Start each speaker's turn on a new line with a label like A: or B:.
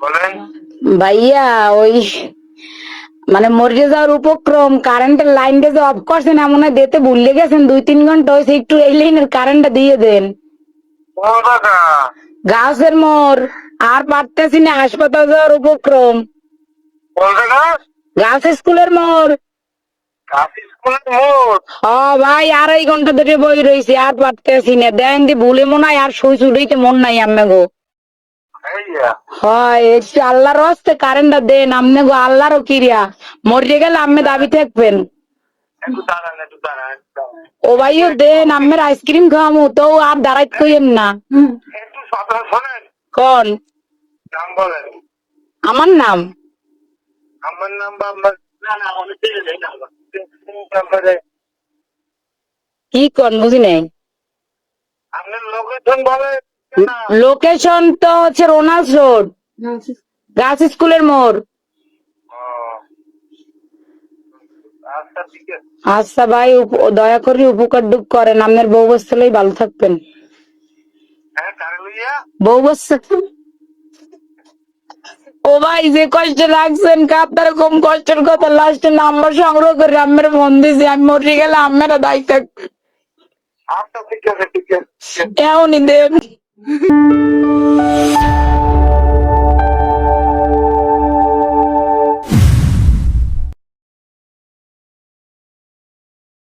A: বলেন।
B: ভাইয়া ওই মানে মরে যাওয়ার উপক্রম, কারেন্টের লাইনটা যে অফ করছেন এমন হয় দিতে ভুলে গেছেন, 2-3 ঘন্টা হয়েছে, একটু এই লাইনের কারেন্টটা দিয়ে দেন।
A: কোন টাকা?
B: গাছের মোড়, আর পারতেছি না, হাসপাতাল যাওয়ার উপক্রম।
A: কোন টাকা?
B: গাছ স্কুলের মোড়।
A: কাশি স্কুলের মোড়।
B: ও ভাই, 2.5 ঘন্টা ধরে বই রয়েছে, আর পারতেছি না, দেন দি ভুলে মনে হয় আর সুই চুড়িতে মন নাই আম্মে গো।
A: এইয়া
B: হয় একটু আল্লাহর হস্তে কারেন্টটা দেন আম্মে গো, আল্লাহরও কিরিয়া, মরে গেলে আম্মে দাবি থাকবেন।
A: একটু দাঁড়ান, একটু দাঁড়ান, একটু দাঁড়ান।
B: ও ভাইও দেন, আম্মের আইসক্রিম খাওয়ামু তো আর দাঁড়াইত কইেন না।
A: একটু কথা শোনেন।
B: কোন
A: নাম বলেন।
B: আমার নাম?
A: আমার নাম বা আপনার? না না, অনেক দিয়ে দেয় নাম্বার। নাম্বারে
B: কি কোন বুঝি নাই।
A: আপনার লোকেশন বলে না।
B: লোকেশন তো হচ্ছে রোনাল্ড রোড, গাছ স্কুলের মোড়।
A: ও, আচ্ছা ঠিক আছে।
B: আচ্ছা ভাই, দয়া করে উপকার ডুব করেন, আপনার বউ বসলেই ভালো থাকবেন।
A: হ্যাঁ, কারে লইয়া?
B: বউ বসছে। ও ভাই, যে কষ্ট লাগছেন আপনার, কম কষ্টের কথা লাস্টে নাম্বার সংগ্রহ করে আমার ফোন দিয়েছি, আমি মরে গেলে আপনারা দায়িত্ব
A: আচ্ছা ঠিক আছে, ঠিক আছে।
B: এমনই দেন।